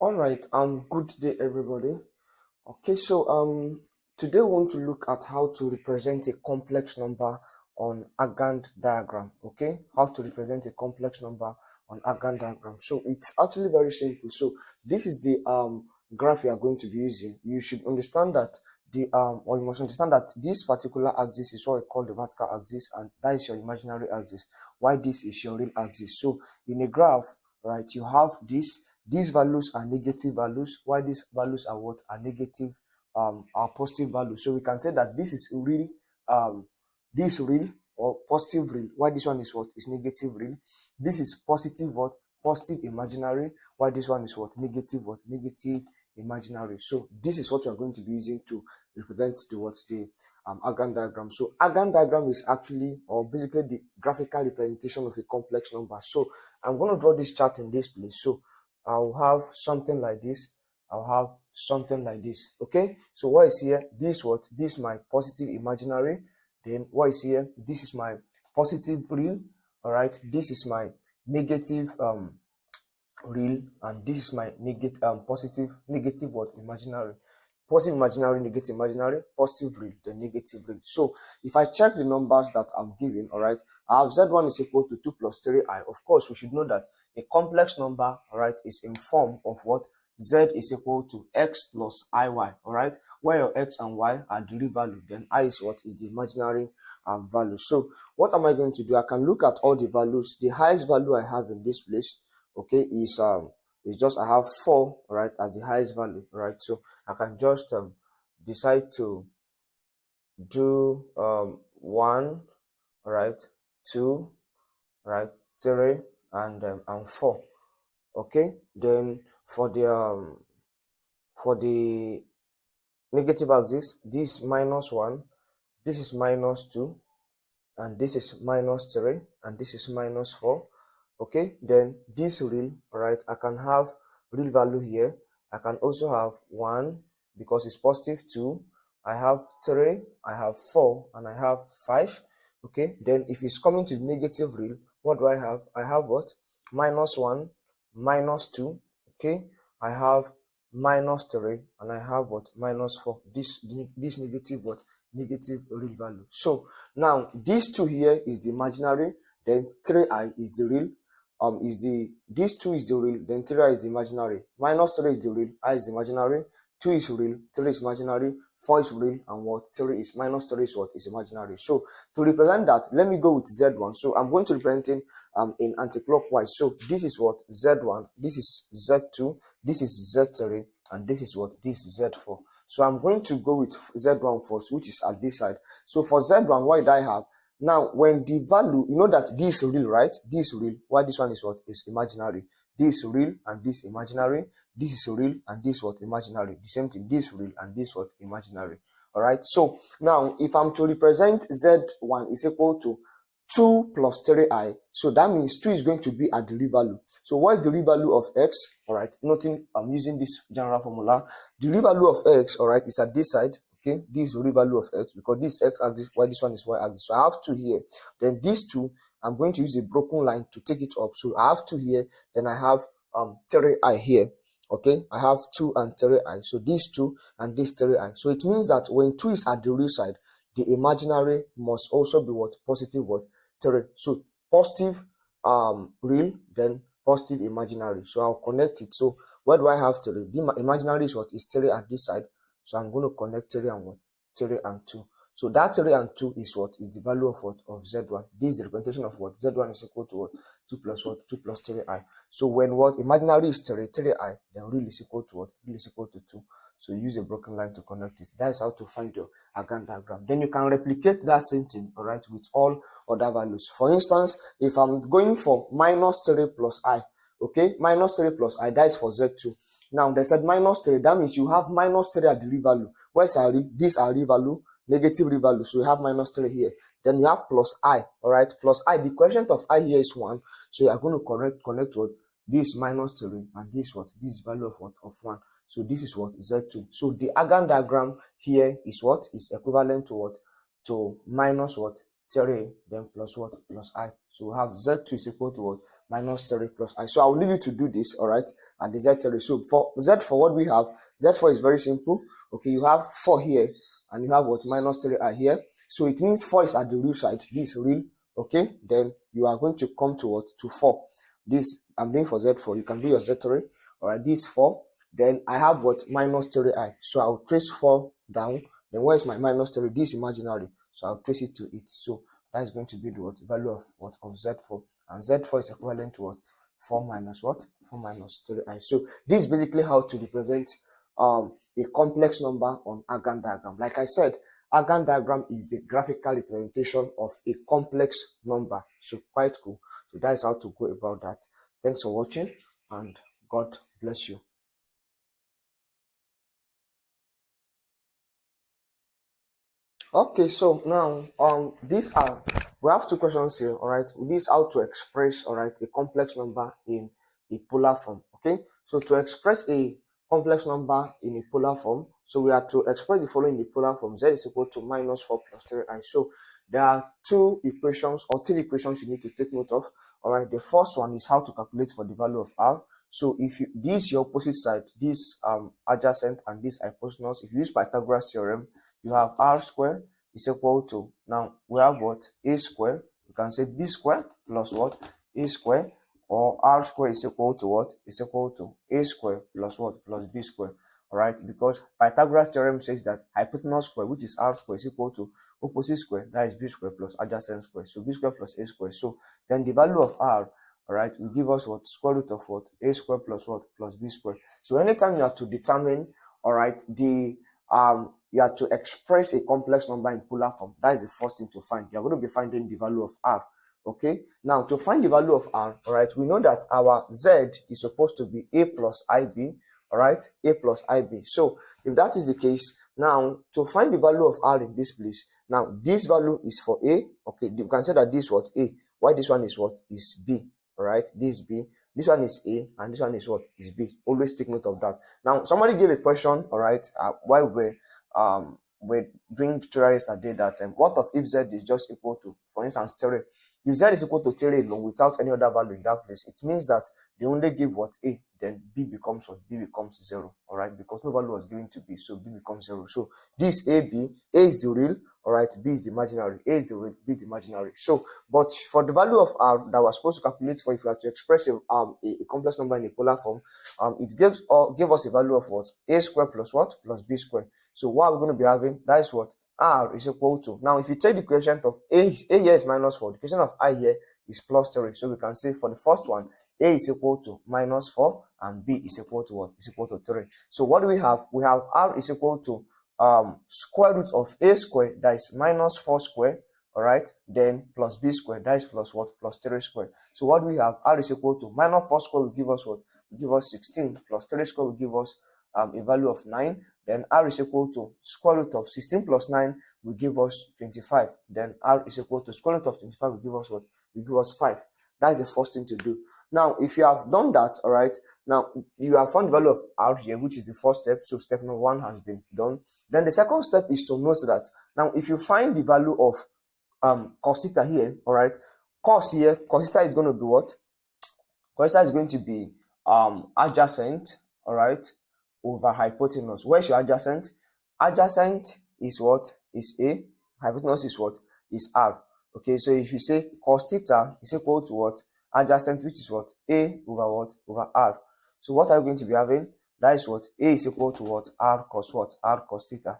All right, good day everybody. Okay, so today we want to look at how to represent a complex number on a Gantt diagram. Okay, how to represent a complex number on a Gantt diagram. So it's actually very simple. So this is the graph we are going to be using. You should understand that or you must understand that this particular axis is what we call the vertical axis, and that is your imaginary axis. Why this is your real axis? So in a graph, right, you have this. These values are negative values, while these values are what are negative, are positive values. So we can say that this is real, this real or positive real, while this one is what is negative real. This is positive what positive imaginary, while this one is what negative imaginary. So this is what you are going to be using to represent the Argand diagram. So Argand diagram is actually, or basically, the graphical representation of a complex number. So I'm going to draw this chart in this place. So I'll have something like this. I'll have something like this. Okay. So what is here? This is my positive imaginary. Then what is here? This is my positive real. All right. This is my negative real, and this is my positive what imaginary. Positive imaginary, negative imaginary, positive real, then negative real. So if I check the numbers that I'm given, all right, I have z1 is equal to 2 plus 3i. Of course, we should know that a complex number, all right, is in form of what? Z is equal to x plus iy, all right, where your x and y are the real value, then I is what is the imaginary value. So what am I going to do? I can look at all the values. The highest value I have in this place, okay, is just I have 4, right, as the highest value, right? So I can just decide to do 1, right, 2, right, 3, and 4. Okay, then for the negative axis, this minus 1, this is minus 2, and this is minus 3, and this is minus 4. Okay, then this real, right, I can have real value here. I can also have 1 because it's positive, 2, I have 3, I have 4, and I have 5. Okay, then if it's coming to negative real, what do I have? I have what? Minus 1, minus 2. Okay, I have minus 3, and I have what? Minus 4. This negative what? Negative real value. So now this 2 here is the imaginary, then 3i is the real. This 2 is the real, then 3i is the imaginary. Minus 3 is the real, I is the imaginary, 2 is real, 3 is imaginary, 4 is real, and what? 3 is minus 3 is what is imaginary. So to represent that, let me go with z1. So I'm going to represent it in anti-clockwise. So this is what? Z1, this is z2, this is z3, and this is what? This is z4. So I'm going to go with z1 first, which is at this side. So for z1, what did I have? Now, when the value, you know that this is real, right? This is real. Why this one is what? Is imaginary. This is real and this imaginary. This is real and this what? Imaginary. The same thing. This real and this what? Imaginary. All right. So now, if I'm to represent z1 is equal to 2 plus 3i, so that means 2 is going to be at the real value. So what is the real value of x? All right, nothing, I'm using this general formula. The real value of x, all right, is at this side. Okay, this is the real value of x because this x axis, while this one is y axis. So I have 2 here. Then these 2, I'm going to use a broken line to take it up. So I have 2 here. Then I have 3i here. Okay, I have 2 and 3i. So these 2 and this 3i. So it means that when 2 is at the real side, the imaginary must also be what? Positive what? 3. So positive real, then positive imaginary. So I'll connect it. So where do I have 3? The imaginary is what? Is 3 at this side. So I'm going to connect 3 and what? 3 and 2. So that 3 and 2 is what? Is the value of what? Of z1. This is the representation of what? Z1 is equal to what? 2 plus what? 2 plus 3i. So when what? Imaginary is 3i, then real is equal to what? Real is equal to 2. So use a broken line to connect it. That is how to find your Argand diagram. Then you can replicate that same thing, all right, with all other values. For instance, if I'm going for minus 3 plus i, okay, minus 3 plus i, that is for z2. Now they said minus 3, that means you have minus 3 at the real value. Where's our real? This are real value, negative real value. So you have minus 3 here. Then you have plus I, all right, plus I. The coefficient of I here is 1. So you are going to connect what? This minus 3 and this what? This value of what? Of 1. So this is what? Z2. So the Argand diagram here is what? Is equivalent to what? To minus what? 3, then plus what? Plus I. So we have Z2 is equal to what? minus 3 plus I. So I'll leave you to do this, all right, and the Z3. So for Z4, what we have, Z4 is very simple. Okay, you have 4 here, and you have what, minus 3i here. So it means 4 is at the real side. This real, okay, then you are going to come to what, to 4. This I'm doing for Z4. You can do your Z3. All right, this 4. Then I have what, minus 3i. So I'll trace 4 down. Then where is my minus 3? This imaginary. So I'll trace it to it. So that is going to be the what, value of what, of Z4. And Z4 is equivalent to what? 4 minus what? 4 minus 3i. So this is basically how to represent a complex number on Argand diagram. Like I said, Argand diagram is the graphical representation of a complex number. So quite cool. So that is how to go about that. Thanks for watching, and God bless you. Okay, so now we have 2 questions here. All right, this is how to express, all right, a complex number in a polar form. Okay, so to express a complex number in a polar form, so we have to express the following in the polar form: z is equal to minus 4 plus 3i. So there are 2 equations or 3 equations you need to take note of. All right, the first one is how to calculate for the value of r. So if you, this your opposite side, this adjacent and this hypotenuse, if you use Pythagoras theorem, you have r square is equal to, now we have what, a square. You can say b square plus what, a square, or r square is equal to what, is equal to a square plus what, plus b square. All right, because Pythagoras theorem says that hypotenuse square, which is r square, is equal to opposite square, that is b square plus adjacent square. So b square plus a square. So then the value of r, all right, will give us what, square root of what, a square plus what, plus b square. So anytime you have to determine, all right, the you have to express a complex number in polar form, that is the first thing to find. You're going to be finding the value of r. Okay, now to find the value of r, all right, we know that our z is supposed to be a plus ib. All right, a plus ib. So if that is the case, now to find the value of r in this place, now this value is for a. Okay, you can say that this what, a, why this one is what, is b. All right, this b, this one is a, and this one is what, is b. Always take note of that. Now somebody gave a question, all right, while we're doing tutorial yesterday, that what of if z is just equal to, for instance, 3. If z is equal to 3 alone without any other value in that place, it means that they only give what, a, then b becomes what, b becomes 0. All right, because no value was given to b, so b becomes 0. So this a is the real, all right, b is the imaginary, a is the real, b is the imaginary. So but for the value of r that we're supposed to calculate for, if we are to express a complex number in a polar form, it give us a value of what, a square plus what, plus b square. So what we're going to be having, that is what, r is equal to, now if you take the quotient of a here is minus 4, the quotient of I here is plus 3. So we can say for the first one, a is equal to minus 4 and b is equal to what, is equal to 3. So what do we have? We have r is equal to square root of a square, that is minus 4 square, all right, then plus b square, that is plus what, plus 3 square. So what do we have? R is equal to minus 4 square will give us what, will give us 16, plus 3 square will give us a value of 9. Then r is equal to square root of 16 plus 9 will give us 25. Then r is equal to square root of 25 will give us what, will give us 5. That's the first thing to do. Now if you have done that, all right, now you have found the value of r here, which is the first step. So step number 1 has been done. Then the second step is to note that now if you find the value of cos theta here, all right, cos here, cos theta is going to be what? Cos theta is going to be adjacent, all right, over hypotenuse. Where's your adjacent? Adjacent is what? Is a. Hypotenuse is what? Is r. Okay, so if you say cos theta is equal to what? Adjacent, which is what? A over what? Over r. So what are you going to be having? That is what? A is equal to what? R cos what? R cos theta.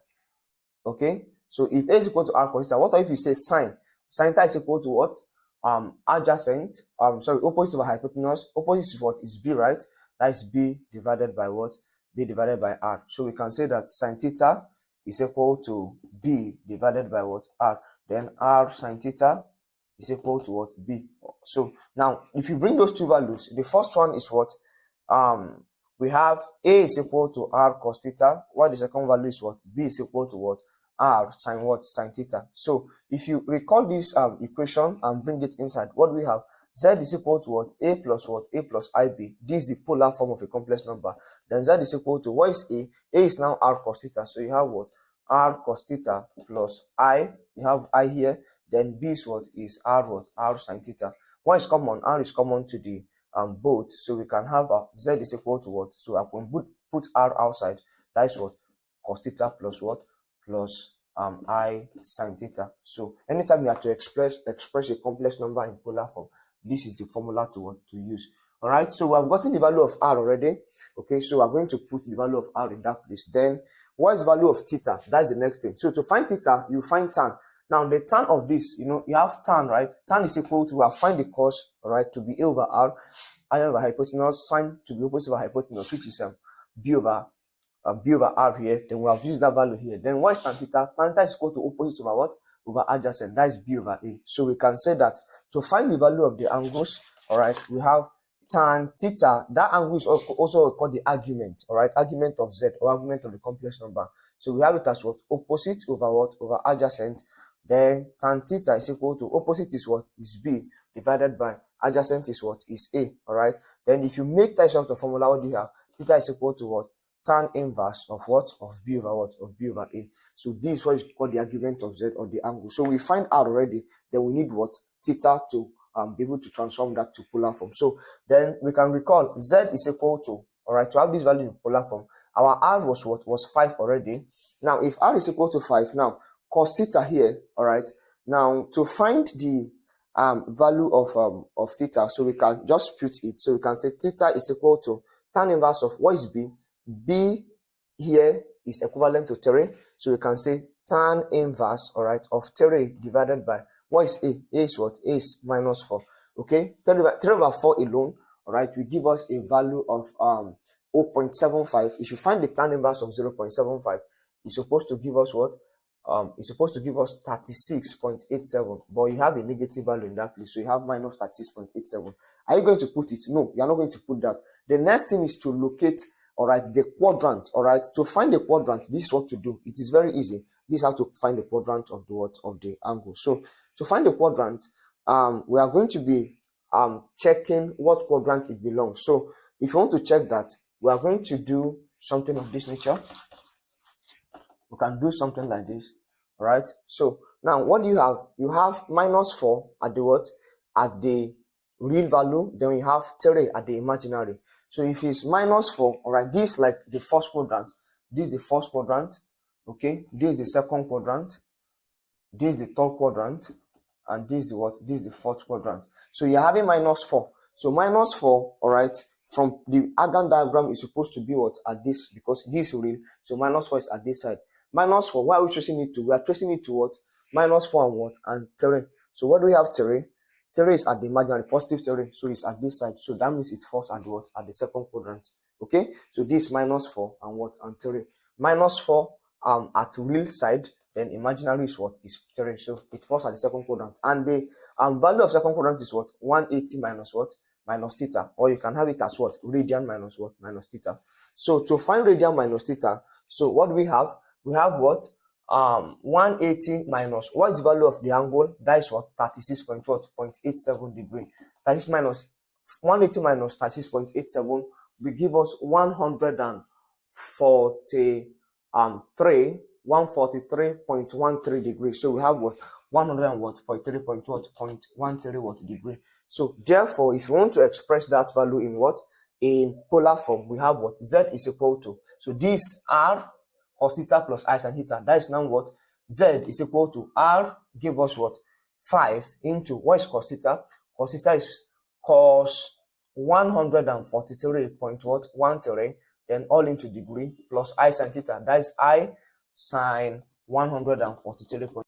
Okay, so if a is equal to r cos theta, what if you say sine? Sine theta is equal to what? Adjacent, opposite over hypotenuse. Opposite is what? Is b, right? That is b divided by what? B divided by r. So we can say that sine theta is equal to b divided by what? R. Then r sine theta is equal to what? B. So now if you bring those two values, the first one is what? We have a is equal to r cos theta, while the second value is what? B is equal to what? R sine what? Sine theta. So if you recall this equation and bring it inside, what do we have? Z is equal to what? A plus what? A plus IB. This is the polar form of a complex number. Then Z is equal to, what is A? A is now R cos theta. So you have what? R cos theta plus I. You have I here. Then B is what? Is R what? R sin theta. What is common? R is common to the both, so we can have Z is equal to what? So I can put R outside. That is what? Cos theta plus what? Plus I sin theta. So anytime you have to express a complex number in polar form, this is the formula to use. All right, so we have gotten the value of R already. Okay, so we're going to put the value of R in that place. Then what is value of theta? That's the next thing. So to find theta, you find tan. Now the tan of this, you have tan, right? Tan is equal to, find the cos, all right, to be A over R, I over hypotenuse, sine to be opposite over hypotenuse, which is B over R here. Then we have used that value here. Then what is tan theta? Tan theta is equal to opposite over what? Over adjacent. That is B over A. So we can say that to find the value of the angles, all right, we have tan theta. That angle is also called the argument, all right, argument of Z or argument of the complex number. So we have it as what? Opposite over what? Over adjacent. Then tan theta is equal to, opposite is what? Is B divided by adjacent is what? Is A, all right. Then if you make that of the formula, what do you have? Theta is equal to what? Tan inverse of what? Of B over what? Of B over A. So this is what is called the argument of Z or the angle. So we find out already. Then we need what? Theta to be able to transform that to polar form. So then we can recall Z is equal to, all right, to have this value in polar form, our R was what? Was 5 already. Now if R is equal to 5, now cos theta here, all right, now to find the value of theta, so we can just put it. So we can say theta is equal to tan inverse of, what is B? B here is equivalent to 3. So we can say tan inverse, all right, of 3 divided by, what is A? A is what? A is minus 4. Okay, 3 over 4 alone, all right, will give us a value of 0.75. If you find the tan inverse of 0.75, it's supposed to give us what? It's supposed to give us 36.87, but you have a negative value in that place, so you have minus 36.87. Are you going to put it? No, you are not going to put that. The next thing is to locate, all right, the quadrant. All right, to find the quadrant, this is what to do. It is very easy. This is how to find the quadrant of the what? Of the angle. So to find the quadrant, we are going to be checking what quadrant it belongs. So if you want to check that, we are going to do something of this nature. We can do something like this. All right, so now what do you have? You have minus 4 at the what? At the real value. Then we have 3 at the imaginary. So if it's minus 4, all right, this is like the first quadrant. This is the first quadrant. Okay, this is the second quadrant. This is the third quadrant. And this is the what? This is the fourth quadrant. So you're having minus 4. So minus 4, all right, from the Argand diagram is supposed to be what? At this, because this is real. So minus 4 is at this side. Minus 4, why are we tracing it to? We are tracing it to what? Minus 4 and what? And 3. So what do we have? 3. 3 is at the imaginary, positive 3. So it's at this side. So that means it falls at what? At the second quadrant. Okay? So this minus 4 and what? And 3. Minus 4 at real side, then imaginary is what? Is 3. So it falls at the second quadrant. And the value of second quadrant is what? 180 minus what? Minus theta. Or you can have it as what? Radian minus what? Minus theta. So to find radian minus theta, so what do we have? We have what? 180 minus, what is the value of the angle? That is what? 36.87 degree. That is minus 180 minus 36.87 will give us 143.13 degrees. So we have what? 143.13 degree. So therefore, if you want to express that value in what? In polar form, we have what? Z is equal to, so this R cos theta plus I sin theta. That is now what? Z is equal to R, give us what? 5 into, what is cos theta? Cos theta is cos 143.13, then all into degree, plus I sin theta. That is I sin 143.